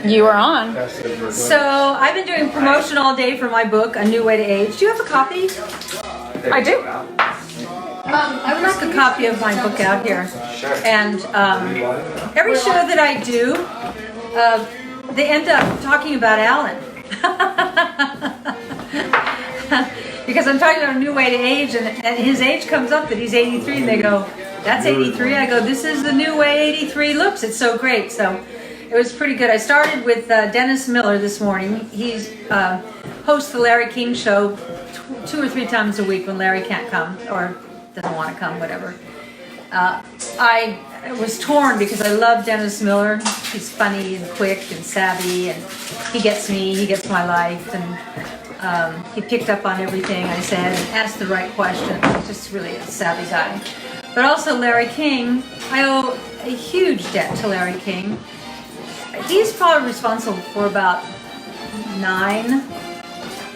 You are on. So I've been doing promotion all day for my book, A New Way to Age. Do you have a copy? I do. I would like a copy of my book out here. And every show that I do, they end up talking about Alan. Because I'm talking about A New Way to Age, and his age comes up that he's 83, and they go, that's 83? I go, this is the new way 83 looks. It's so great. So it was pretty good. I started with Dennis Miller this morning. He's hosts the Larry King Show 2 or 3 times a week when Larry can't come or doesn't want to come, whatever. I was torn because I love Dennis Miller. He's funny and quick and savvy, and he gets me, he gets my life, and he picked up on everything I said and asked the right questions. He's just really a savvy guy. But also Larry King, I owe a huge debt to Larry King. He's probably responsible for about 9,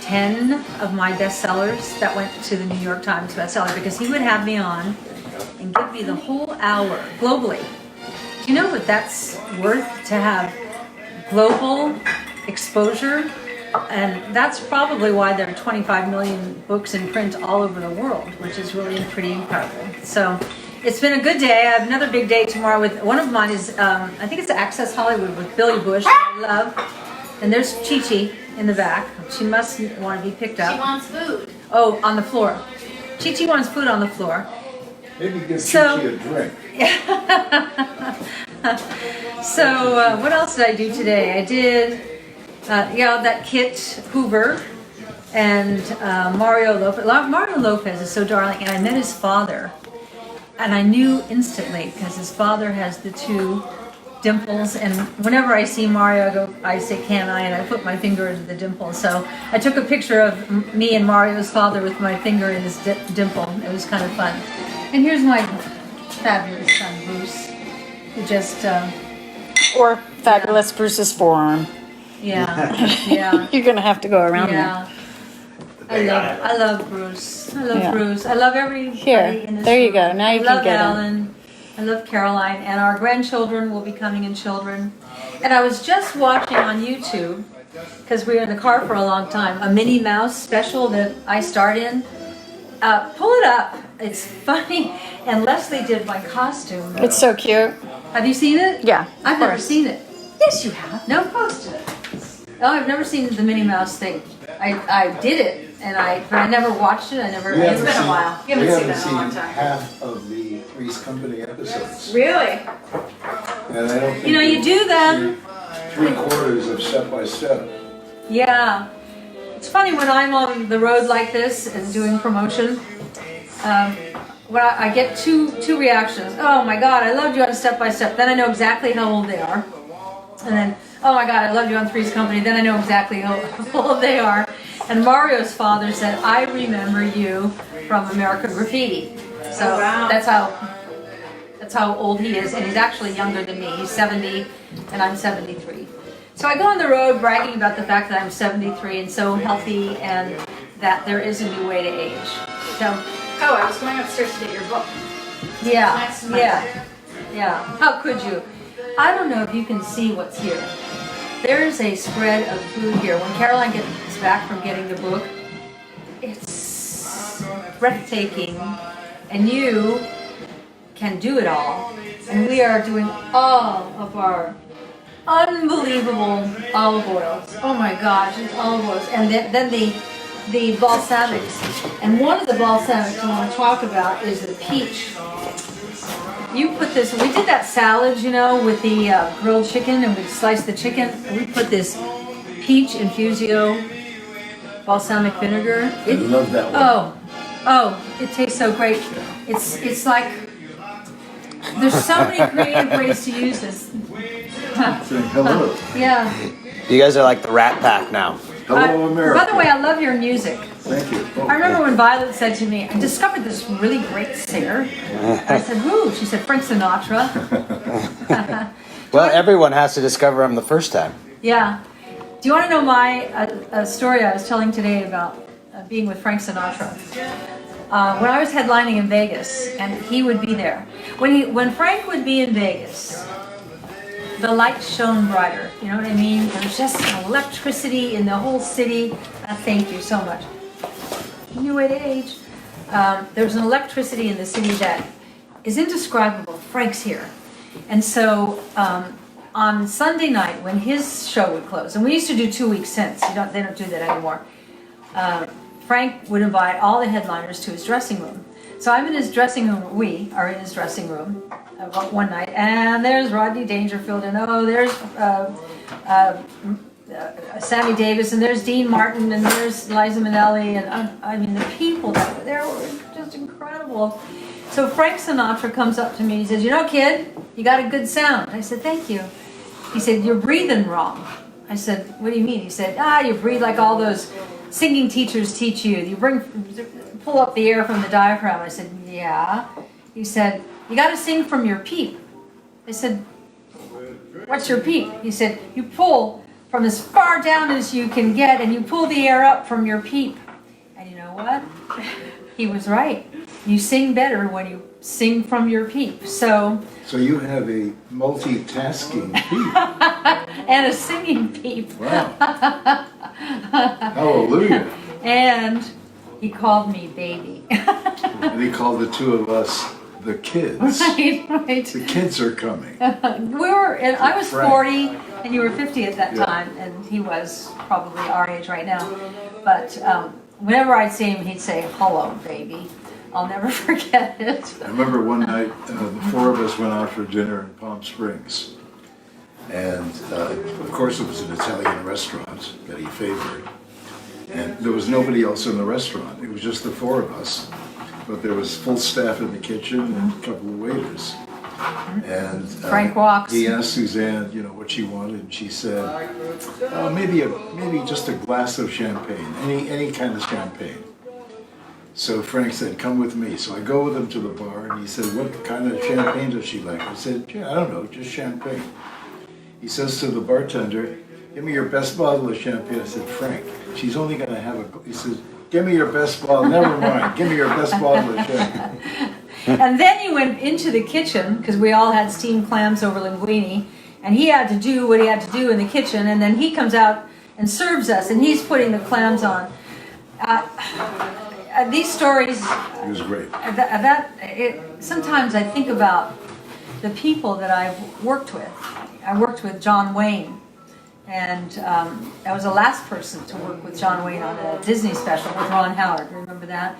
10 of my bestsellers that went to the New York Times bestseller, because he would have me on and give me the whole hour globally. Do you know what that's worth, to have global exposure? And that's probably why there are 25 million books in print all over the world, which is really pretty incredible. So it's been a good day. I have another big day tomorrow with, one of mine is, I think it's Access Hollywood with Billy Bush, I love. And there's Chi-Chi in the back. She must want to be picked up. She wants food. Oh, on the floor. Chi-Chi wants food on the floor. Maybe give Chi-Chi a drink. So what else did I do today? I did, that Kit Hoover and Mario Lopez. Mario Lopez is so darling, and I met his father, and I knew instantly because his father has the 2 dimples, and whenever I see Mario, I say, can I? And I put my finger into the dimple. So I took a picture of me and Mario's father with my finger in his dimple. It was kind of fun. And here's my fabulous son, Bruce, who just... Or fabulous Bruce's forearm. Yeah. You're going to have to go around there. I love Bruce. I love Bruce. I love everybody in this there you room. go. Now you can get Alan. I love Caroline. And our grandchildren will be coming in children. And I was just watching on YouTube, because we were in the car for a long time, a Minnie Mouse special that I starred in. Pull it up. It's funny. And Leslie did my costume. It's so cute. Have you seen it? Yeah. I've never seen it. Yes, you have. No, posted it. Oh, I've never seen the Minnie Mouse thing. I did it, but I never watched it. It's been a while. We haven't seen half of the Three's Company episodes. Really? And I don't think you do them. 3/4 of Step by Step. Yeah. It's funny when I'm on the road like this and doing promotion. When I get two reactions. Oh my God, I loved you on Step by Step. Then I know exactly how old they are. And then, oh my God, I loved you on Three's Company. Then I know exactly how old they are. And Mario's father said, I remember you from American Graffiti. So that's how old he is. And he's actually younger than me. He's 70 and I'm 73. So I go on the road bragging about the fact that I'm 73 and so healthy, and that there is a new way to age. So. Oh, I was going upstairs to get your book. Yeah. How could you? I don't know if you can see what's here. There's a spread of food here. When Caroline gets back from getting the book, it's breathtaking, and you can do it all. And we are doing all of our unbelievable olive oils. Oh my gosh, it's olive oils. And then the balsamics. And one of the balsamics I want to talk about is the peach. You put this, we did that salad, with the grilled chicken, and we sliced the chicken, and we put this peach infusio balsamic vinegar. I love that one. Oh, it tastes so great. It's like, there's so many creative ways to use this. Saying hello. Yeah. You guys are like the Rat Pack now. Hello, America. By the way, I love your music. Thank you. I remember when Violet said to me, I discovered this really great singer. I said, who? She said, Frank Sinatra. Well, everyone has to discover him the first time. Yeah. Do you want to know my story I was telling today about being with Frank Sinatra? When I was headlining in Vegas, and he would be there. When Frank would be in Vegas, the light shone brighter. You know what I mean? There's just an electricity in the whole city. Thank you so much. New way to age. There's an electricity in the city that is indescribable. Frank's here. And so on Sunday night when his show would close, and we used to do 2 weeks since, they don't do that anymore, Frank would invite all the headliners to his dressing room. So I'm in his dressing room, we are in his dressing room one night, and there's Rodney Dangerfield, and there's Sammy Davis, and there's Dean Martin, and there's Liza Minnelli, and I mean the people that were there were just incredible. So Frank Sinatra comes up to me, he says, "You know, kid, you got a good sound." I said, "Thank you." He said, "You're breathing wrong." I said, "What do you mean?" He said, "You breathe like all those singing teachers teach you. You pull up the air from the diaphragm." I said, "Yeah." He said, "You got to sing from your peep." I said, "What's your peep?" He said, "You pull from as far down as you can get, and you pull the air up from your peep." And you know what? He was right. You sing better when you sing from your peep. So you have a multitasking peep. and a singing peep. Wow. Hallelujah. And he called me baby. And he called the two of us the kids. Right. The kids are coming. And I was Frank. 40 and you were 50 at that Yeah. time, and he was probably our age right now. But whenever I'd see him, he'd say, "Hello, baby." I'll never forget it. I remember one night, the four of us went out for dinner in Palm Springs. And of course it was an Italian restaurant that he favored. And there was nobody else in the restaurant. It was just the four of us. But there was full staff in the kitchen and a couple of waiters. And Frank walks. He asked Suzanne, what she wanted, and she said, maybe just a glass of champagne, any kind of champagne. So Frank said, "Come with me." So I go with him to the bar, and he said, "What kind of champagne does she like?" I said, "Yeah, I don't know, just champagne." He says to the bartender, "Give me your best bottle of champagne." I said, "Frank, she's only going to have a..." He says, "Give me your best bottle." "Never mind, give me your best bottle of champagne." And then he went into the kitchen, because we all had steamed clams over linguine, and he had to do what he had to do in the kitchen, and then he comes out and serves us, and he's putting the clams on. These stories, It was great. sometimes I think about the people that I've worked with. I worked with John Wayne, and I was the last person to work with John Wayne on a Disney special with Ron Howard. Remember that?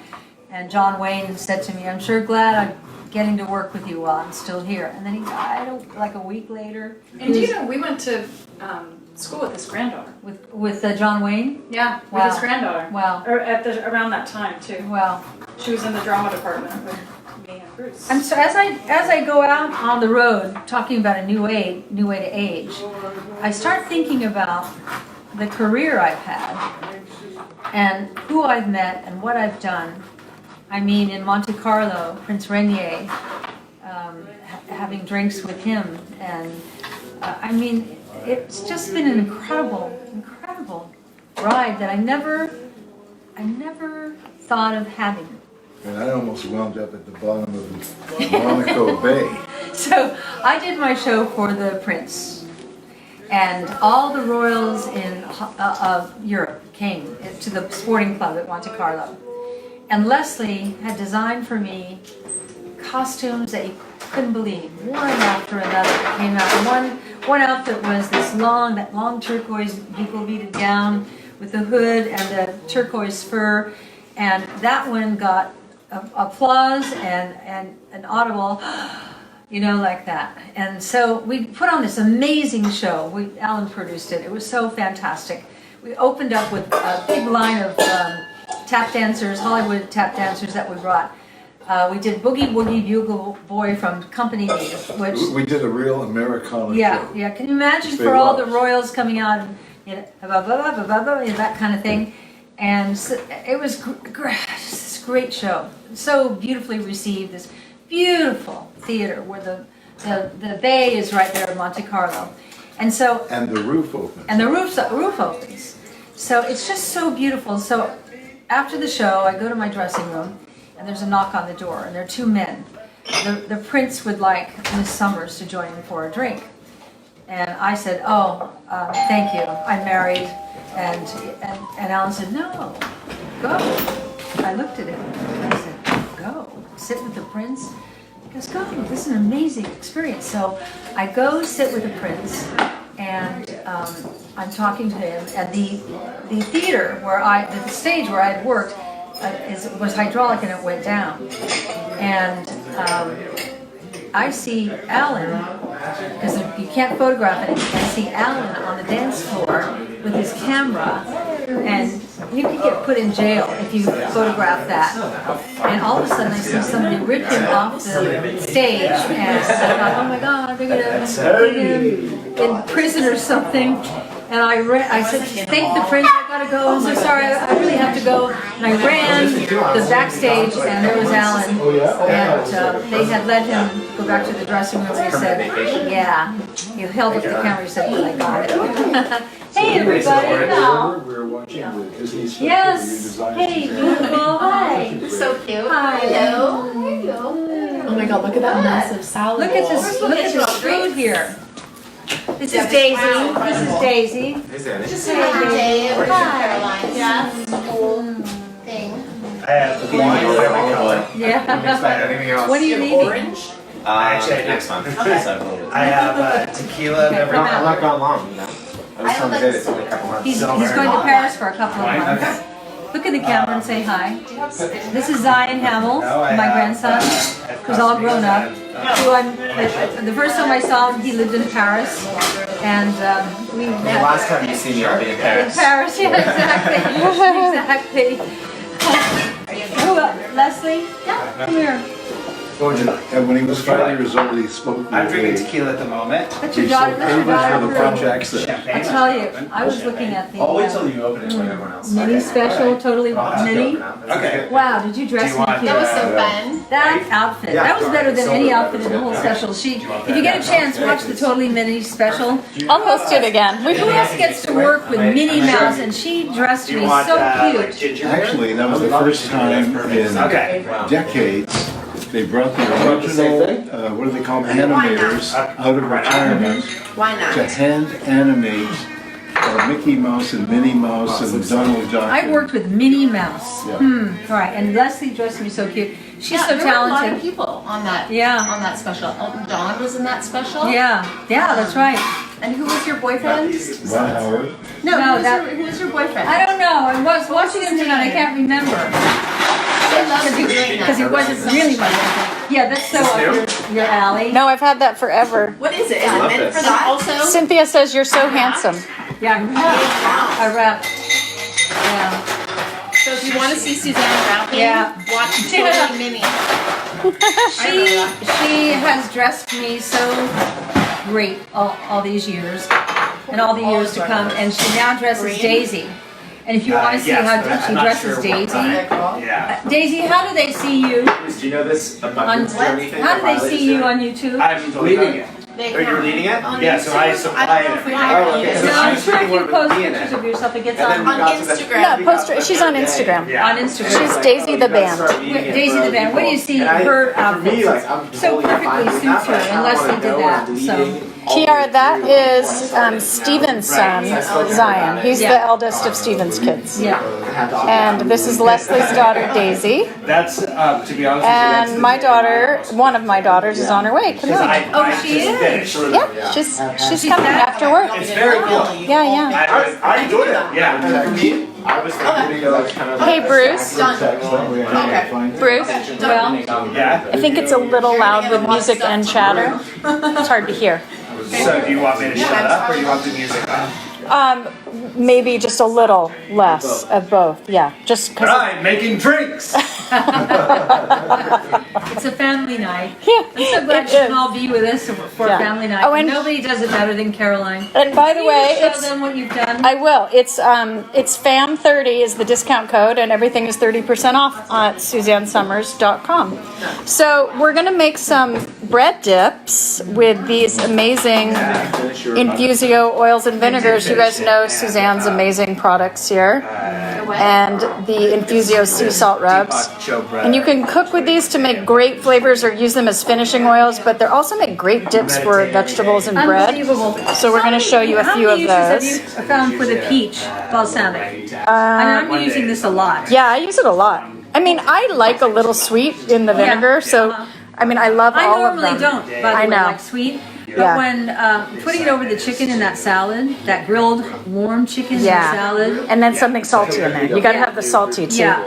And John Wayne said to me, "I'm sure glad I'm getting to work with you while I'm still here." And then he died like a week later. And do you know, we went to school with his granddaughter. With John Wayne? Yeah, with Wow. his granddaughter. Wow. Or around that time too. Well, She was in the drama department with me and Bruce. and so as I go out on the road talking about a new way to age, I start thinking about the career I've had and who I've met and what I've done. I mean, in Monte Carlo, Prince Rainier, having drinks with him, and I mean, it's just been an incredible ride that I never thought of having. And I almost wound up at the bottom of Monaco Bay. So I did my show for the Prince, and all the royals of Europe came to the sporting club at Monte Carlo. And Leslie had designed for me costumes that you couldn't believe, one after another that came out. And one outfit was that long turquoise beaded gown with the hood and the turquoise fur, and that one got applause and an audible, like that. And so we put on this amazing show. Alan produced it. It was so fantastic. We opened up with a big line of tap dancers, Hollywood tap dancers that we brought. We did Boogie Woogie Bugle Boy from Company B, which... We did a real Americana Yeah, show. yeah. Can you imagine Which for they all loved. the royals coming out and that kind of thing? And so it was this great show. So beautifully received. This beautiful theater where the bay is right there in Monte Carlo. And so... And the roof opens. And the roof opens. So it's just so beautiful. So after the show, I go to my dressing room, and there's a knock on the door, and there are two men. The prince would like Miss Somers to join him for a drink. And I said, oh, thank you, I'm married. And Alan said, no, go. I looked at him and I said, go, sit with the prince. He goes, go, this is an amazing experience. So I go sit with the prince, and I'm talking to him. And the theater the stage where I'd worked was hydraulic, and it went down. And I see Alan, because you can't photograph it, I see Alan on the dance floor with his camera, and you could get put in jail if you photograph that. And all of a sudden I see somebody rip him off the stage, and I thought, oh my God, they're going to put him in prison or something. And I said, thank the prince, I gotta go, I'm so sorry, I really have to go. And I ran the backstage, and there was Alan. And they had let him go back to the dressing room, and he said, yeah. He held up the camera, he said, I got it. Hey everybody. We're watching the Disney stuff. Yes. Hey, beautiful. Hi. So cute. Hi. Hello. Oh my God, look at that massive salad. Look at this food here. This is Daisy. This is Daisy. Just say hi. Caroline's. Yes. Thing. I have the wine. Yeah. What are you eating? Actually, next month. I have tequila. Okay, I'm not gone long, you know. I was trying to say it's only a couple months. He's going to Paris for a couple of months. Okay. Look at the camera and say hi. This is Zion Hamill, my grandson, who's all grown up. The first time I saw him, he lived in Paris, and we The last time you see me, I'll be in Paris. in Paris. Yeah, exactly. Exactly. Leslie? Yeah. Come here. What would you like? And when he was 5 years old, he spoke with I'm drinking a tequila at the moment. That's your daughter. That's your papers for the daughter. French accent. Champagne. I tell you, I was looking at the I'll wait till you open it like everyone else. mini special, totally mini. Okay. Wow, did you dress Do you me want cute? That was so fun. That outfit, that was better than any outfit in the whole special. If you get a chance, watch the Totally Mini special. I'll post it again. Who else gets to work with Minnie Mouse? And she dressed me so cute. Actually, that was the first time in Okay. decades they brought the original, what do they call them, animators out of retirement Why not? to hand animate Mickey Mouse and Minnie Mouse and Donald Duck. I worked with Minnie Mouse. Yeah. All right, and Leslie dressed me so cute. She's so there were a lot of talented. people on that. Yeah. On that special. Elton John was in that special. Yeah, that's right. And who was your boyfriend? Ron Howard. No, who was your boyfriend? I don't know. I was watching him tonight. I can't remember. Because he wasn't really my boyfriend. Yeah, that's so up your alley. No, I've had that forever. What is it? Is it meant for that also? Cynthia says you're so handsome. Yeah, I rap. Yeah. So if you want to see Suzanne rapping, Yeah. watch Totally Mini. She has dressed me so great all these years, and all the years to come, and she now dresses Daisy. And if you want to see yes, how but I'm she not dresses sure what Daisy, Yeah. Daisy, how do they see you? Do you know this? How do they see you on YouTube? I'm leading it. They Oh, you're leading it? On Yeah, so I YouTube? supply I don't know if we it. have Oh, it. okay. So No, I'm she's sure if putting you one with post me in pictures it. of yourself, it gets And then on we got to the- Instagram. No, post her. She's on Instagram. Yeah. On Instagram. She's Daisy the band. Daisy the band. What do you see And I- her for me, outfits? like, I'm So totally fine perfectly with suits that, her, but I and kinda Leslie wanna did know that. I'm So. leading Kiara, that is Steven's son, Zion. He's Yeah. the eldest of Steven's kids. Yeah. And this is Leslie's daughter, Daisy. That's, to be honest And my daughter, one of my daughters, is on her way. Come on. Oh, she is? Yeah, she's coming after work. It's very cool. Yeah, yeah. I enjoyed it. Yeah. For me, I was thinking that's kind of Hey, Bruce. Bruce, Well, Yeah. I think it's a little loud with music and chatter. It's hard to hear. So do you want me to shut up or you want the music on? Maybe just a little less of both. Yeah, just because. I'm making drinks. it's a family night. Yeah, I'm so glad it you can is. all be with us for Yeah. family night. Oh, and- Nobody does it better than Caroline. And by the Can way, you show it's. them what you've done? I will. It's FAM30 is the discount code, and everything is 30% off at SuzanneSomers.com. So we're gonna make some bread dips with these amazing Infusio oils and vinegars. You guys know Suzanne's amazing products here. and the Infusio sea salt rubs. And you can cook with these to make great flavors or use them as finishing oils, but they also make great dips for vegetables and bread. Unbelievable. So we're going to show you a few of How those. many uses have you found for the peach balsamic? I'm using this a lot. Yeah, I use it a lot. I mean, I like a little sweet in the vinegar, so I mean, I love all of them. I normally don't, by the way, like sweet. But Yeah. when putting it over the chicken in that salad, that grilled warm chicken in the Yeah, salad. and then something salty in there. You got to have the salty too. Yeah.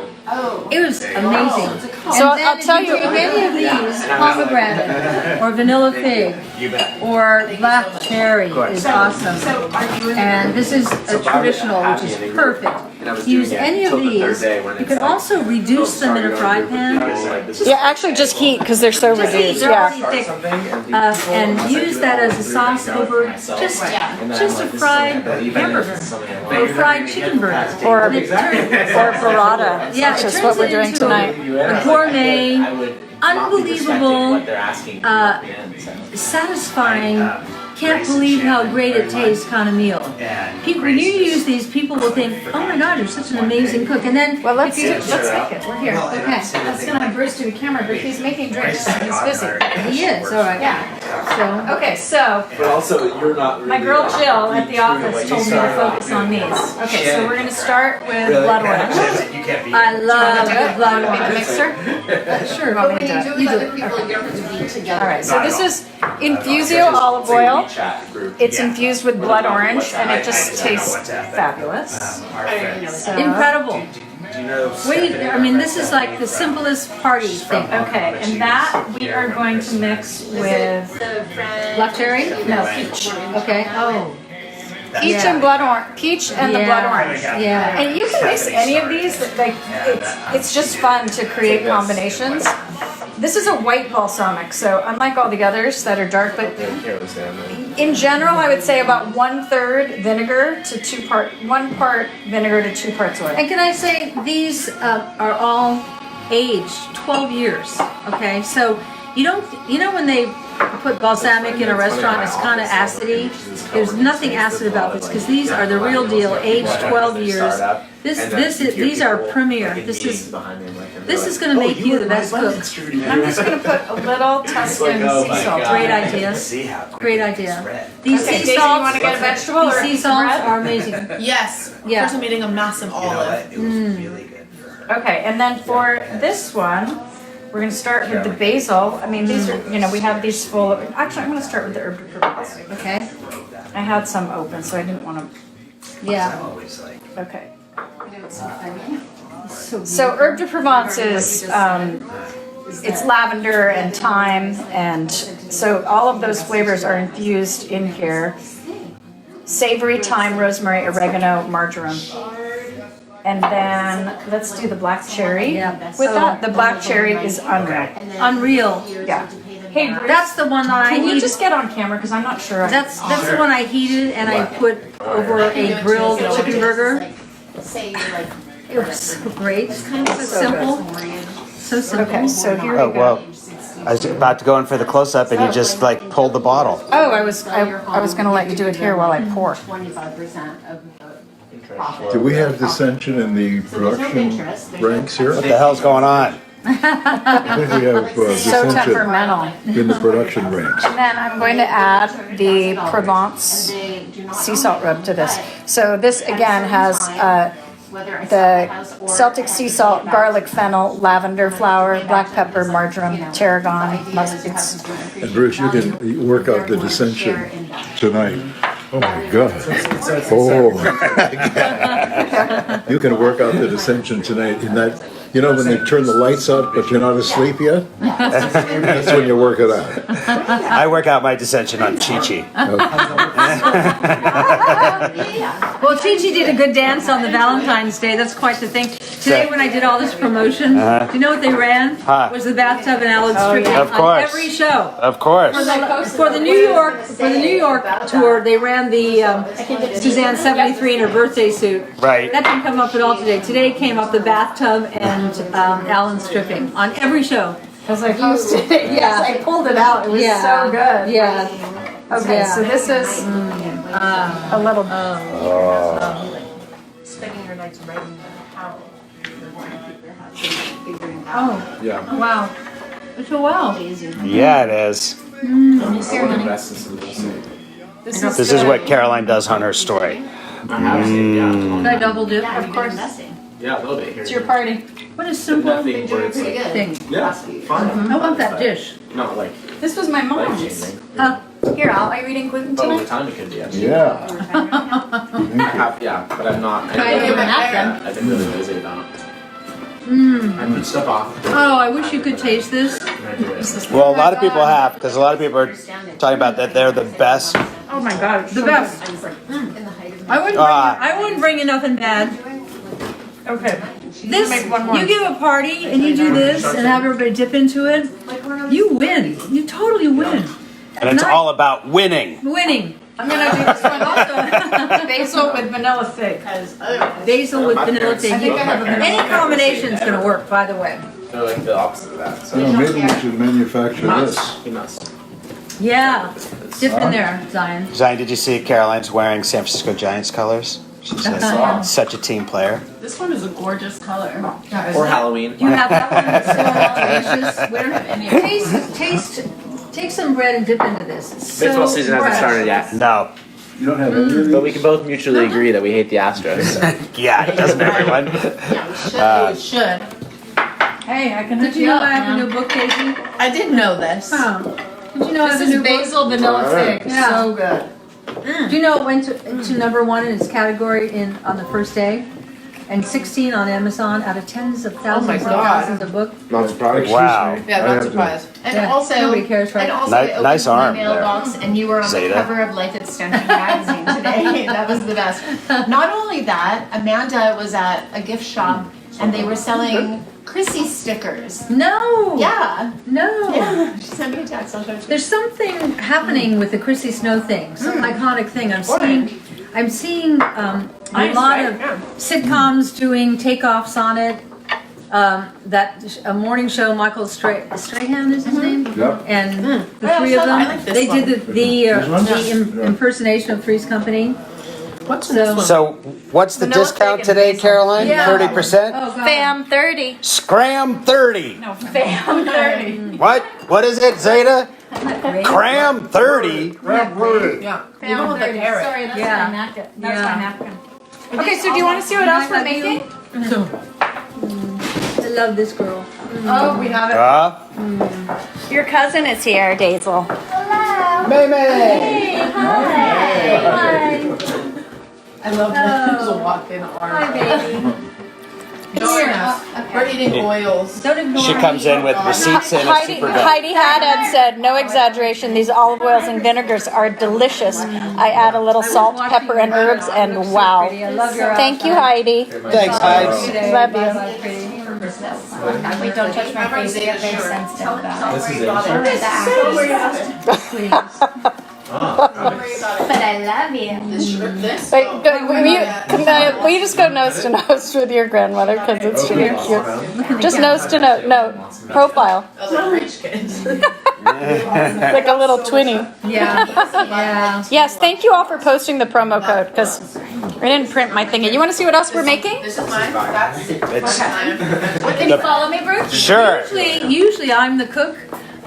It was amazing. So And then I'll tell if you. take any of these, pomegranate or vanilla fig or black cherry is awesome. And this is a traditional, which is perfect. Use any of these. You can also reduce them in a fry pan. Yeah, actually just heat because they're so reduced. They're Yeah. already thick. And use that as a sauce over just a fried hamburger or fried chicken burger. Or And it turns- burrata, Yeah, which it is turns what we're it doing into tonight. a gourmet, unbelievable, satisfying, can't believe how great it tastes kind of meal. People, when you use these, people will think, oh my God, you're such an amazing cook. And then, Well, let's Let's make it. We're here. Okay. That's gonna have Bruce do the camera, but he's making drinks. He's busy. he is, all right. Yeah. Okay, so But also, you're not my girl Jill at the office told me to focus on these. Okay, so we're gonna start with blood orange. You can't be. I love the blood Make a orange. mixer. Sure, Want but me when to you do do it it, with other people, you don't have to be together. All right, so this is Infusio olive oil. It's infused with blood orange, and it just tastes fabulous. incredible. Do you know? Wait, I mean, this is like the simplest party thing. Okay, and that we are going to mix with Black cherry? no peach. Okay. Oh. Peach and blood orange. Peach and the blood orange. Yeah. And you can mix any of these. Like it's just fun to create combinations. This is a white balsamic, so unlike all the others that are dark, but in general, I would say about 1/3 vinegar to 1 part vinegar to 2 parts oil. And can I say, these are all aged 12 years, okay? So you don't, you know when they put balsamic in a restaurant, it's kind of acidy. There's nothing acid about this because these are the real deal, aged 12 years. These are premier. This is going to make you the best cook. I'm just going to put a little Tuscan sea salt. Great idea. Great idea. These Okay, sea Daisy, you salts, want to get a vegetable these or a sea piece of salts bread? are amazing. Yes. Yeah. First I'm eating a massive olive. It was really good. Okay, and then for this one, we're going to start with the basil. I mean, these are, we have these full of, actually, I'm going to start with the herb de Provence. Okay. I had some open, so I didn't want to, Yeah. okay. So So herb de Provence is, it's lavender and thyme, and so all of those flavors are infused in here. Savory, thyme, rosemary, oregano, marjoram. And then let's do the black cherry. Yeah. With that, the black cherry is unreal. unreal. Yeah. Hey, Bruce, That's the one that I can you heated. just get on camera because I'm not sure. That's the one I heated and I put over a grilled chicken burger. It was so great. So simple. So simple. Okay, so here Oh we go. well, I was about to go in for the close up, and you just like pulled the bottle. Oh, I was going to let you do it here while I pour. 25% of the Do we have dissension in the production ranks here? What the hell's going on? I think we have So dissension temperamental. in the production ranks. And then I'm going to add the Provence sea salt rub to this. So this again has the Celtic sea salt, garlic, fennel, lavender flower, black pepper, marjoram, tarragon, mustard. And Bruce, you can work out the dissension tonight. Oh my God. Oh. You can work out the dissension tonight in that, when they turn the lights out but you're not asleep yet? That's when you work it out. I work out my dissension on Chi-Chi. Well, Chi-Chi did a good dance on the Valentine's Day. That's quite the thing. Today when I did all this promotion, do you know what they ran? Was the bathtub and Alan stripping Of on course. every show. Of course. For the New York tour, they ran the Suzanne 73 in her birthday suit. Right. That didn't come up at all today. Today came up the bathtub and Alan stripping on every show. As I posted it, yes, I pulled it out. It was so good. Yeah. Okay, Yeah. so this is a little. Oh, Yeah. wow. It's a well. Yeah, it is. One of the best in Suzanne. This is what Caroline does on her story. I have seen, yeah. Can I double dip? Of course. Investing. Yeah, a little bit here. It's your party. What a simple Nothing where it's like, thing. yeah, fine. I want that dish. Not like This was my life mom's. changing. Here, are you eating gluten But over tonight? time it could be. Actually. Yeah. I have, yeah, but I'm not. Try to give a napkin. I've been really busy about it. I put stuff off. Oh, I wish you could taste this. And I do it. Well, a lot of people have, because a lot of people are talking about that they're the best. Oh my God, it's the best. I wouldn't bring you nothing bad. Okay. This, you give a party and you do this and have everybody dip into it, you win. You totally win. And it's all about winning. Winning. I'm gonna do this one also. Basil with vanilla fig. Basil with vanilla fig. I think I have a vanilla Any fig. combination is gonna work, by the way. They're like the opposite of that. So Maybe we should manufacture this. you must. Yeah. Dip in there, Zion. Zion, did you see Caroline's wearing San Francisco Giants colors? She's such a team player. This one is a gorgeous color. Or Halloween. You have that one that's so delicious. We don't have any of Taste, take some bread and dip into this. It's so Baseball season hasn't fresh. started yet. No. You don't have any of these? But we can both mutually agree that we hate the Astros. Yeah, doesn't everyone? Yeah, we should. Hey, I can Did hook you you know up. I have a man. new book, Casey? I didn't know this. Oh. Did you know I have This a new is book? basil vanilla fig. Yeah. So good. Do you know it went to number one in its category on the first day? And 16 on Amazon out of tens of thousands my and God. thousands of books. Not surprised. Wow. Yeah, I not have to- surprised. And Yeah, also, nobody cares, right? and also, Ni- I opened nice my arm there. mailbox, and you were on Zeta. the cover of Life Extension magazine today. That was the best. Not only that, Amanda was at a gift shop, and they were selling Chrissy stickers. No. Yeah. No. Yeah. She sent me a text. I'll show it to you. There's something happening with the Chrissy Snow thing. Some iconic thing. I'm seeing a lot of sitcoms doing takeoffs on it. A morning show, Michael Strahan is his name, Yep. and the I three of also- them. I like this They one. did This one? the impersonation of Three's Company. What's this one? So, what's the Vanilla discount fig and today, basil. Caroline? Yeah. 30%? Oh God. Fam 30. Scram 30. No, fam 30. What? What is it, Zeta? Cram 30? Yeah. Even with the 30. carrot. Sorry, that's Yeah. my napkin. That's Yeah. my napkin. Okay, so do you want to see what else we're making? I love this girl. Oh, we have it. Your cousin is here, Daisel. I love when people walk in Hi, our baby. Join us. We're eating oils. Don't ignore She comes in with receipts and a super gun. Heidi Haddad said, no exaggeration, these olive oils and vinegars are delicious. I add a little salt, pepper, and herbs, and wow. I love your Thank you, Heidi. Thanks, Heidi. Love you. Bye-bye, pretty. Wait, don't touch my face. I get very sensitive about it. This is it. But I love you. This shrimp, this. Wait, will you just go nose to nose with your grandmother? Because it's really cute. Just nose to nose. No, profile. Those are rich kids. Like a little twinny. Yeah. Yeah. Yes, thank you all for posting the promo code because I didn't print my thingy. You want to see what else we're making? This is mine. That's It's, mine. Can you follow me, Bruce? sure. Usually I'm the cook.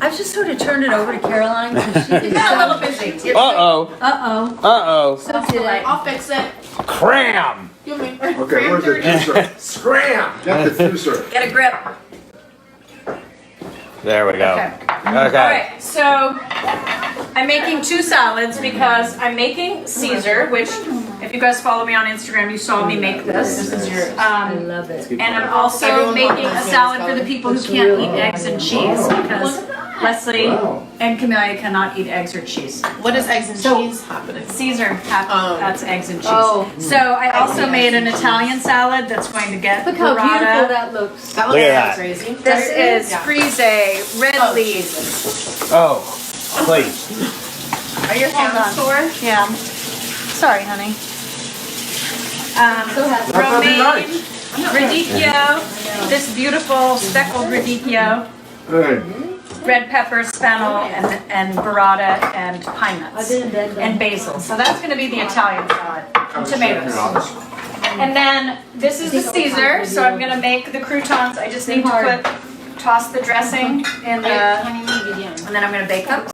I've just sort of turned it over to Caroline because she Got a little busy. Uh-oh. Uh-oh. Uh-oh. So did I. I'll fix it. Cram. You mean Okay, where's the juicer? Scram! Get the juicer. Get a grip. There we go. Okay. Okay. All right, so I'm making two salads because I'm making Caesar, which if you guys follow me on Instagram, you saw me make this. This is yours. I love it. And I'm also making a salad for the people who can't eat eggs and cheese because Leslie and Camelia cannot eat eggs or cheese. What is eggs and cheese happening? Caesar, that's eggs and cheese. Oh. So I also made an Italian salad that's going to get Look how beautiful burrata. that looks. That Look looks at that. crazy. This is Yeah. frise, red Oh, leaf. Jesus. Oh, please. Are your hands sore? Yeah. Sorry, honey. So happy. Romaine, radicchio, this beautiful speckled radicchio, Hey, red peppers, fennel, and burrata, and pine nuts, and basil. So that's going to be the Italian salad. And tomatoes. And then this is the Caesar, so I'm going to make the croutons. I just need to put toss the dressing in the, and then I'm gonna bake them.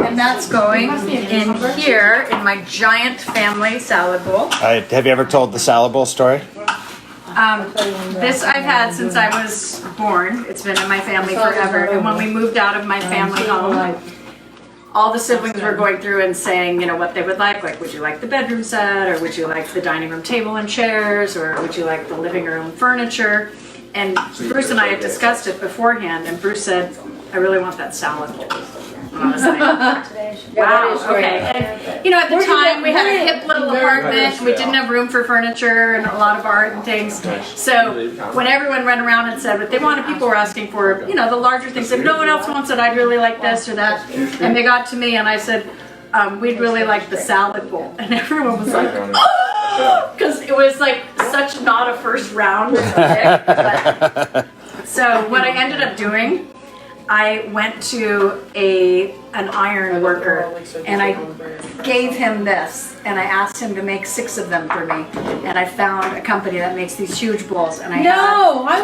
And that's going in here in my giant family salad bowl. Have you ever told the salad bowl story? This I've had since I was born. It's been in my family forever. And when we moved out of my family home, all the siblings were going through and saying, you know, what they would like would you like the bedroom set, or would you like the dining room table and chairs, or would you like the living room furniture? And Bruce and I had discussed it beforehand, and Bruce said, I really want that salad bowl. And I was like, wow, okay. And, you know, at the time, we had a hip little apartment, and we didn't have room for furniture and a lot of art and things. So when everyone ran around and said what they wanted, people were asking for, you know, the larger things. If no one else wants it, I'd really like this or that. And they got to me, and I said, we'd really like the salad bowl. And everyone was like, oh! Because it was like such not a first round pick. But, so what I ended up doing, I went to an iron worker and I gave him this, and I asked him to make 6 of them for me, and I found a company that makes these huge bowls, and I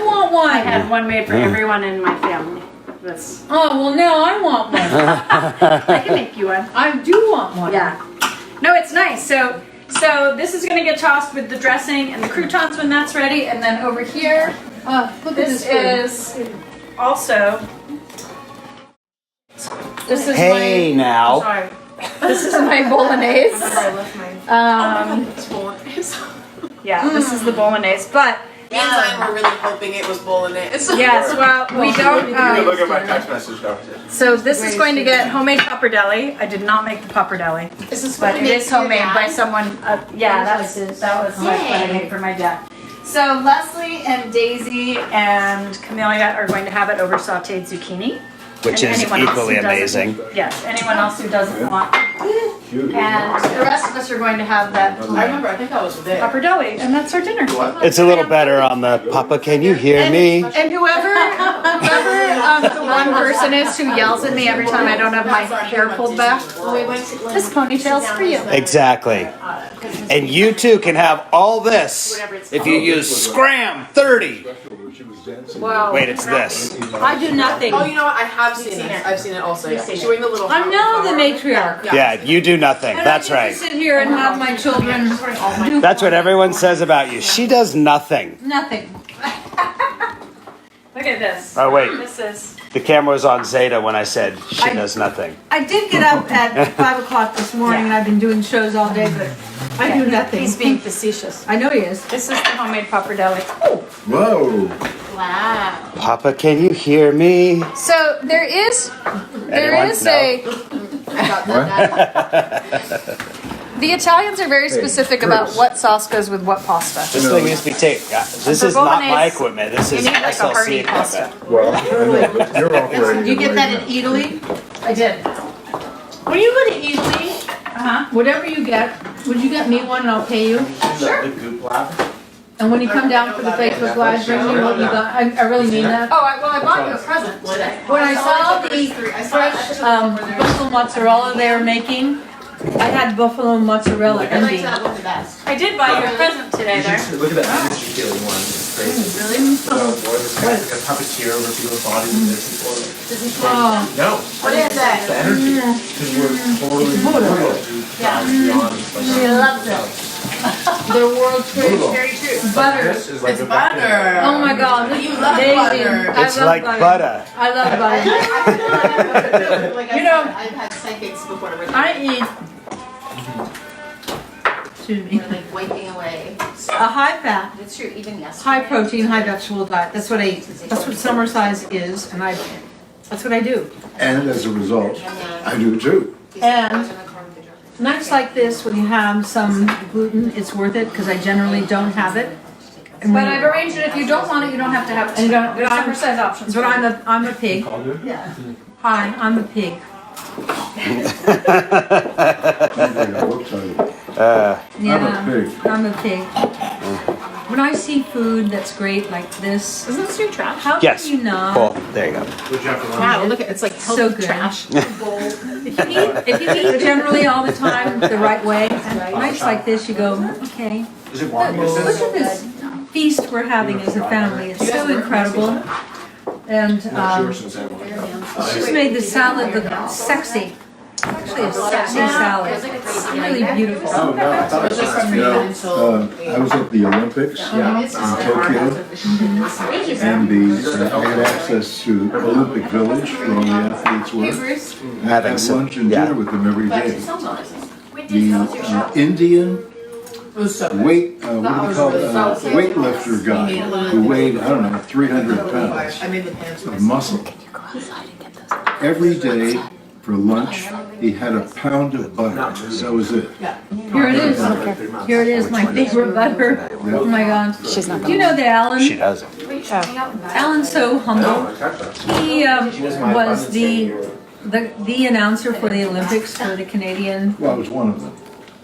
want one. I had one made for everyone in my family. This. Oh, well, no, I want one. I can make you one. I do want one. Yeah. No, it's nice. So this is going to get tossed with the dressing and the croutons when that's ready, and then over here, Look this at is also. This is Hey, my, now. Sorry. This is my bolognese. Yeah, this is the bolognese. But Me and Zion were really hoping it was bolognese. yes, well, we don't. Look at my text message though. So this is going to get homemade pappardelle. I did not make the pappardelle, Is this but what it you is make for your homemade by dad? someone. Yeah, that was what I made for my dad. So Leslie and Daisy and Camellia are going to have it over sautéed zucchini. Which And is anyone else who equally doesn't- amazing. Yes, anyone else who doesn't want. And the rest of us are going to have that I remember, I think I was there. pappardelle, and that's our dinner. It's a little better on the Papa, can you hear me? And whoever the one person is who yells at me every time I don't have my hair pulled back, this ponytail's for you. Exactly. And you too can have all this if you use Scram 30. Wow. Wait, it's this. I do nothing. Oh, you know what? I have seen it. I've seen it also. Yeah. She's wearing the little. I'm now the matriarch. Yeah, you do nothing. That's I right. get to sit here and have my children do That's what everyone says about you. She does nothing. nothing. Look at this. Oh, wait. This is. The camera was on Zeta when I said she does nothing. I did get up at 5 o'clock this morning, and I've been doing shows all day, but I do nothing. He's being facetious. I know he is. This is the homemade pappardelle. Whoa. Wow. Papa, can you hear me? So there is Anyone? The Italians are very specific about what sauce goes with what pasta. This thing needs to be taped. This For is not my bolognese, equipment. This You is need like a SLC hearty pasta. equipment. Well, I know, but you're operating. Did you get right that now. in Italy? I did. When you go to Italy, whatever you get, would you get me one and I'll pay you? The goop lab. And when you come down for the Facebook Live, bring me what you got. I really mean that. Oh, I bought you a present today. When I saw the fresh buffalo mozzarella they were making, I had buffalo mozzarella I like envy. that one the best. I did buy you a present today there. Look at that industry feeling one. It's crazy. Really? So, boy, this guy's like a puppeteer over people's bodies and this and Oh, no, What is the that? energy. Because we're totally beyond. She loves it. the world's greatest Very true. butter. This is like It's a butter. butter. Oh my God. You love Daisy, butter. I It's love like butter. I love I butter. like You know, I've had psychics before. Where I eat. Excuse me. they're like wiping away. A high fat, It's true. Even yesterday. high protein, high vegetable diet. That's what I eat. That's what summer size is, and that's what I do. And as a result, I do too. And nights like this, when you have some gluten, it's worth it because I generally don't have it. And But when I've arranged it. If you don't want it, you don't have to have it. And you don't- There's summer size options. But I'm a pig. Hi, I'm a pig. Yeah, pig. I'm a pig. When I see food that's great like this, Isn't this your trash? how Yes. can you not? Cool. There you go. Wow, look at it's like So healthy good. trash. If you eat generally all the time the right way, and nights like this, you go, okay. Is it warm? Look at this feast we're having as a family. It's so incredible. And Suzanne. she's made the salad look sexy. Actually, a sexy salad. It's really beautiful. I was at the Olympics in Tokyo, and I had access to Olympic Village where all the athletes were. I had lunch and dinner with them every day. The Indian weightlifter guy who weighed, I don't know, 300 pounds of muscle. Every day for lunch, he had a pound of butter. That was it. Here it is. Here it is, my favorite butter. Oh my God. She's not Do you know that Alan? She doesn't. Alan's so humble. He was the announcer for the Olympics for the Canadian. Well, I was one of them.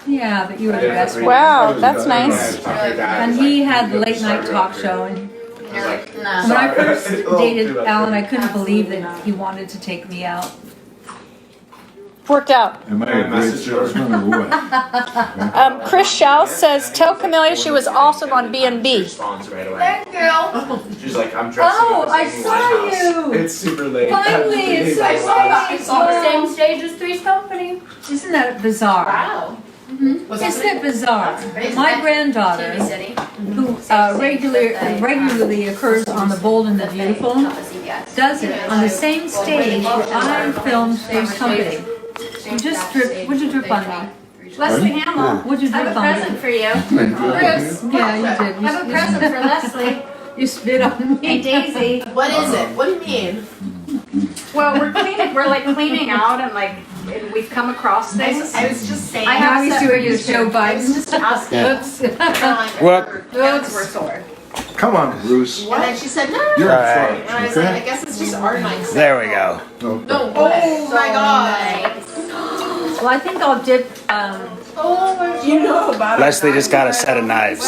Yeah, but you were the best one. Wow, that's nice. And he had the late night talk show. And when I first dated Alan, I couldn't believe that he wanted to take me out. Worked out. Am I a great salesman or what? Chris Shao says, tell Camellia she was awesome on B&B. Responds right away. Thank you. She's like, I'm dressing Oh, up I to see saw my house. you. It's super late. Finally, it's so late. Same stage as Three's Company. Isn't that bizarre? Wow. Isn't it bizarre? My granddaughter, who regularly occurs on The Bold and the Beautiful, does it on the same stage where I filmed Three's Company. You just dripped. What'd you drip on me? Leslie Hamill. What'd you I have drip a on present me? for you. Bruce. Yeah, you did. I have a present for Leslie. You spit on me. Hey, Daisy. What is it? What do you mean? Well, we're cleaning. We're like cleaning out, and we've come across things. I was just saying. I have Now a you set see for what you you too. show Biden. Just asking. Oops. What? Hands were sore. Come on, Bruce. And then she said, no. You're All in right. charge, And I was like, I okay? guess it's just our mindset. There we go. No way. Oh my god. Well, I think I'll dip. You know about it. Leslie just got a set of knives.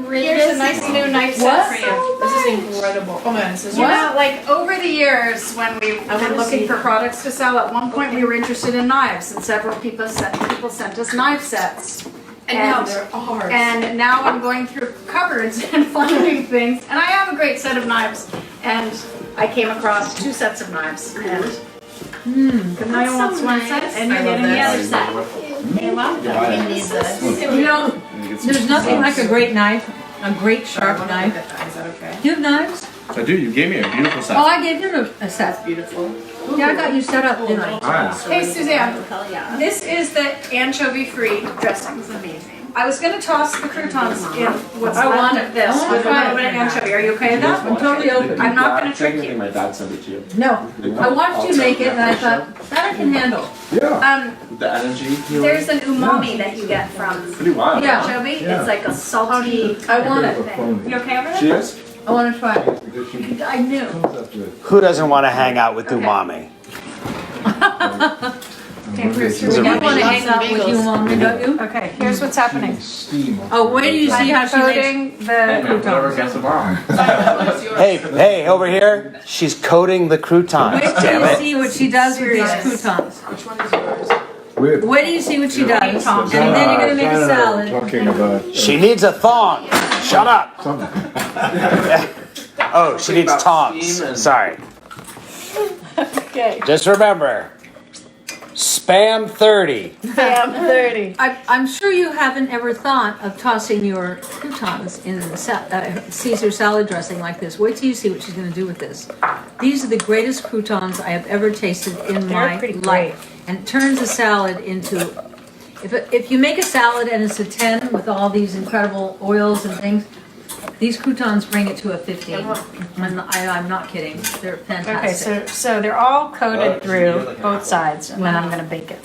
Here's a nice new knife set for you. This is incredible. Oh man, this is You know, like over the years when we've been looking for products to sell, at one point we were interested in knives, and several people sent us knife sets. And now they're ours. And now I'm going through cupboards and finding things, and I have a great set of knives. And I came across 2 sets of knives, and Camilla wants one set, and you're getting the other set. You're welcome. You know, there's nothing like a great knife, a great sharp knife. Is that okay? Do you have knives? So, dude, you gave me a beautiful set. Oh, I gave him a set. Beautiful. Yeah, I got you set up, didn't I? Hey Suzanne, this is the anchovy-free dressing. It's amazing. I was gonna toss the croutons in what's left of this with a little bit of anchovy. Are you okay with that? I'm totally open. I'm not gonna trick you. My dad sent it to you. No, I watched you make it and I thought, that I can handle. Yeah. The energy. There's an umami that you get from Pretty wild. Yeah. anchovy. It's like a salty. I want it. thing. You okay over there? Cheers. I want to try it. Because she I knew. comes up with Who doesn't want to hang out with umami? Okay, Bruce, You want to hang out with you, Mommy, don't you? Okay, here's what's happening. steam. Oh, wait till you see how she makes. Coating the Whoever gets the bomb. Hey, over here. She's coating the croutons. Wait till Damn you it. see what she does with these croutons. Which one is yours? Wait Wait till you see what she does. And then you're going to make a salad. Talking about She needs a thong. Shut up. something. Oh, she needs tongs. Sorry. Okay. Just remember, spam 30. Bam, 30. I'm sure you haven't ever thought of tossing your croutons in Caesar salad dressing like this. Wait till you see what she's going to do with this. These are the greatest croutons I have ever tasted in my pretty life. And it turns a salad into, if you make a salad and it's a 10 with all these incredible oils and things, these croutons bring it to a 15. I'm not kidding. They're Okay, fantastic. so they're all coated through both sides, and then I'm gonna bake it.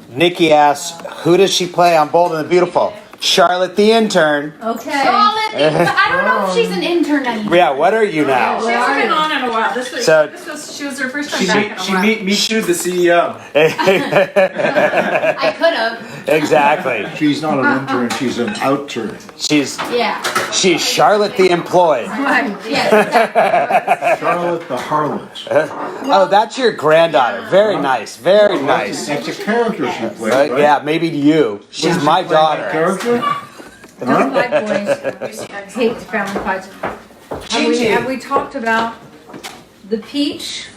Nikki asks, who does she play on Bold and the Beautiful? Charlotte the intern. Okay. I don't know if she's an intern anymore. Yeah, what are you now? She hasn't been on in a while. She was her first time She back in a while. meet you, the CEO. I could have. Exactly. She's not an intern, she's an out-turn. She's Yeah. Charlotte the employed. Yes. Charlotte the harlot. Oh, that's your granddaughter. Very nice. Very nice. That's a character she played, right? Yeah, maybe to you. She's my daughter. Character? Family Pie boys hate family pies. Have we talked about the peach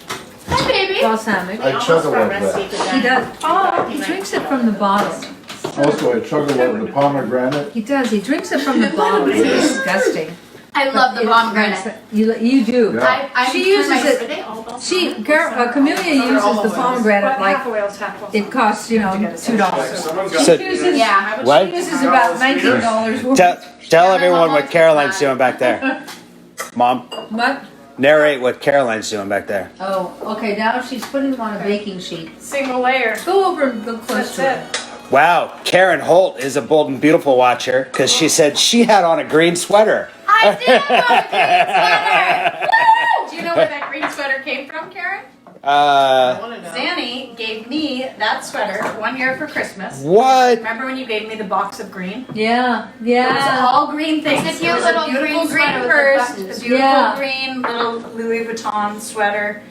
Hi, baby. balsamic. I chug-a-love that. He does. Oh, he drinks it from the bottle. Also, I chug-a-love the pomegranate. He does. He drinks it from the bottle. It's disgusting. I love the pomegranate. You do. Yeah. She uses it. Camellia uses the pomegranate like it costs, $2. So, She uses, Yeah. what? She uses about $19 worth. Tell everyone what Caroline's doing back there. Mom, What? narrate what Caroline's doing back there. Oh, okay. Now she's putting them on a baking sheet. Single layer. Go over and go close to it. Wow, Karen Holt is a Bold and Beautiful watcher because she said she had on a green sweater. I did have a green sweater. Woo! Do you know where that green sweater came from, Karen? Zanny gave me that sweater 1 year for Christmas. What? Remember when you gave me the box of green? Yeah, It was yeah. all green things. It's a cute It was little beautiful green sweater with purse, buttons. a beautiful Yeah. green little Louis Vuitton sweater.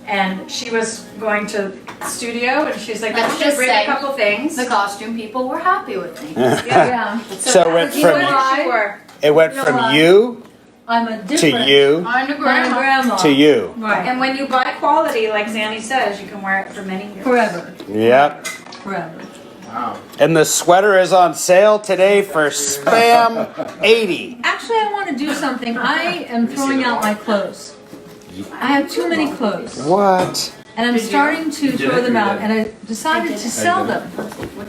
And she was going to the studio, and she's like, Let's "Let's just just bring say a couple things." The costume people were happy with me. Yeah. So it went You know from why? Sure. it went You know from what? you I'm a to different. you I'm a I'm a grandma. grandma. to you. Right. And when you buy quality, like Zanny says, you can wear it for many years. Forever. Yep. Forever. And the sweater is on sale today for Spam 80. Actually, I want to do something. I am throwing out my clothes. I have too many clothes. What? And I'm starting to throw them out, and I decided to sell them.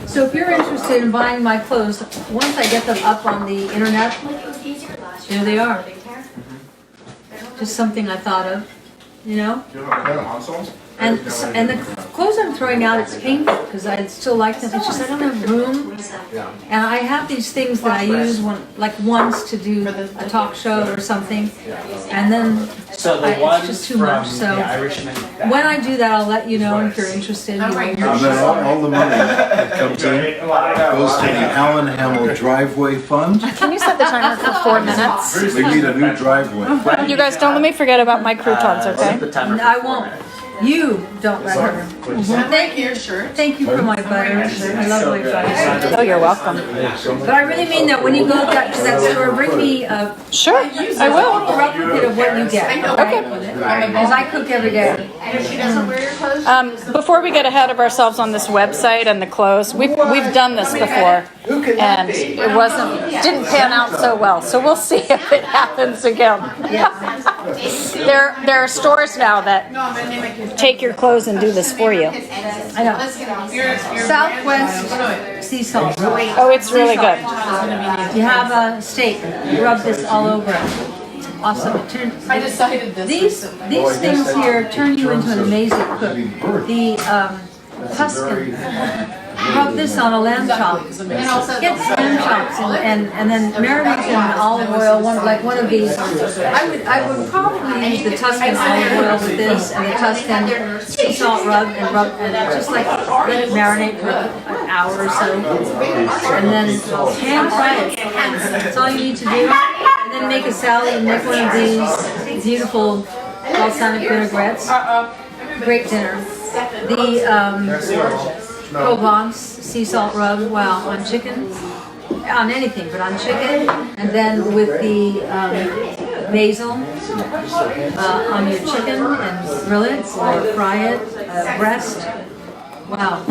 So if you're interested in buying my clothes, once I get them up on the internet, here they are. Just something I thought of, And the clothes I'm throwing out, it's painful because I still like them. It's just I don't have room. And I have these things that I use once to do a talk show or something. And then So the it's ones just too from much. So the Irishman. when I do that, I'll let you know if you're interested. And then all the money that comes in goes to the Allen Hamel Driveway Fund. Can you set the timer for 4 minutes? We need a new driveway. You guys don't let me forget about my croutons, okay? I won't. You don't let her. Thank you. Thank you for my butter. I love my butter. Oh, you're welcome. But I really mean that when you go to that store, bring me a Sure, I will. replicate of what you get. Okay. Because I cook every day. And if she doesn't wear your clothes, Before we get ahead of ourselves on this website and the clothes, we've done this before, and it didn't pan out so well. So we'll see if it happens again. There are stores now that take your clothes and do this for you. I know. Southwest sea salt. Oh, it's really good. You have a steak. You rub this all over it. Awesome. I decided this. These things here turn you into an amazing cook. The Tuscan. Rub this on a lamb chop. And also Get lamb chops and then marinate them in olive oil. One of these. I would probably use the Tuscan olive oil with this and the Tuscan sea salt rub and just like let it marinate for an hour or so. And then pan fry it. That's all you need to do. And then make a salad and make one of these beautiful balsamic vinaigrettes. Great dinner. The Provence sea salt rub, well, on chicken, on anything, but on chicken, and then with the basil on your chicken and grill it or fry it, breast. Wow.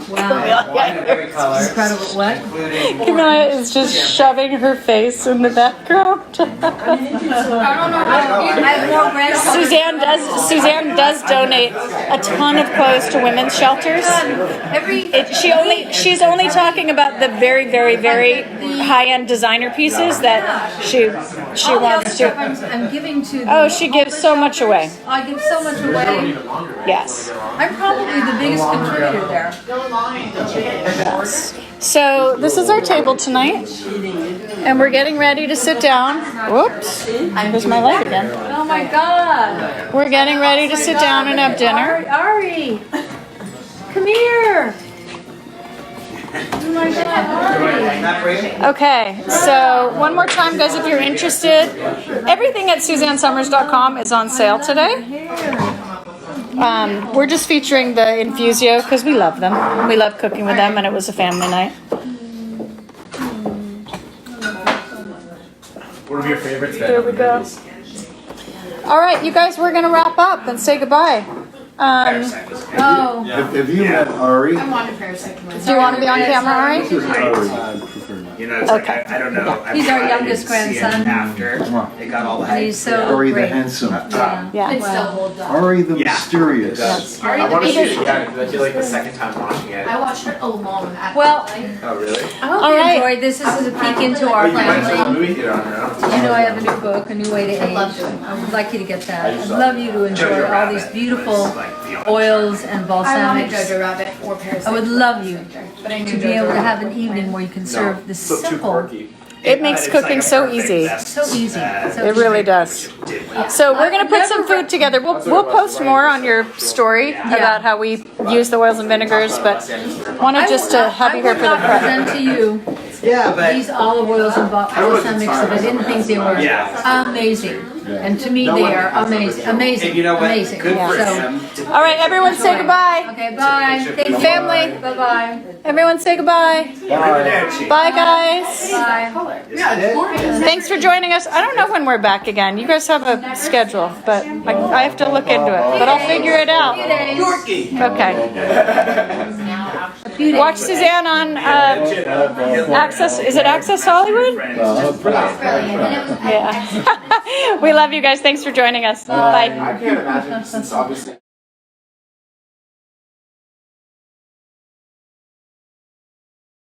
Wow. Every color. Incredible. What? Including Camilla is just shoving her face in the background. I have more breast. Suzanne does donate a ton of clothes to women's shelters. She's only talking about the very, very, very high-end designer pieces that she wants to. I'm giving to. Oh, she gives so much away. I give so much away. Yes. I'm probably the biggest contributor there. So this is our table tonight, and we're getting ready to sit down. Whoops, there's my light again. Oh my God. We're getting ready to sit down and have dinner. Ari, come here. Oh my God, Ari. Okay, so one more time, guys, if you're interested, everything at SuzanneSomers.com is on sale today. We're just featuring the Infusio because we love them. We love cooking with them, and it was a family night. What are your favorites then? There we go. All right, you guys, we're gonna wrap up and say goodbye. Parasite was great. Oh, Have you met Ari? I wanted parasite. Do you want to be on camera, Ari? This is Ari. I prefer not. You know, it's Okay. like, I don't know. He's our I youngest didn't see it grandson. After they got all the and hype. he's so Ari the great. handsome. Yeah. It still holds up. Ari the Yeah. mysterious. Does. Ari I the want to see it biggest- again because I feel like the second time watching it. I watched it alone at Well, Oh, really? I hope All you right. enjoyed this. This is a peek into our Wait, you went to the family. movie theater on your own? You know I have a new book, A New Way to Age. love doing that. I would like you to get that. I'd love you to enjoy all these beautiful oils and I wanted balsamics. Jojo Rabbit or Parasite. I would love you But I knew to be Jojo able to Rabbit have an would evening where you can serve this So too simple, quirky. It makes It's like cooking a so perfect easy. best, so easy. So It really does. So we're gonna put some food together. We'll post more on your story about how we use the oils and vinegars, but wanted just to have you here for the I would not prep. present to you Yeah, but these olive oils and balsamics if I didn't think they were Yeah. amazing. And to me, they are amazing, amazing, and you know what? amazing. Good for So, him. to- All right, everyone say goodbye. okay, bye. Thank you. Family. Bye-bye. Everyone say goodbye. Bye, guys. Bye. Thanks for joining us. I don't know when we're back again. You guys have a schedule, but I have to look into it. But I'll figure it out. Okay. Watch Suzanne on Access. Is it Access Hollywood? Yeah. We love you guys. Thanks for joining us. Bye. I can't imagine since obviously.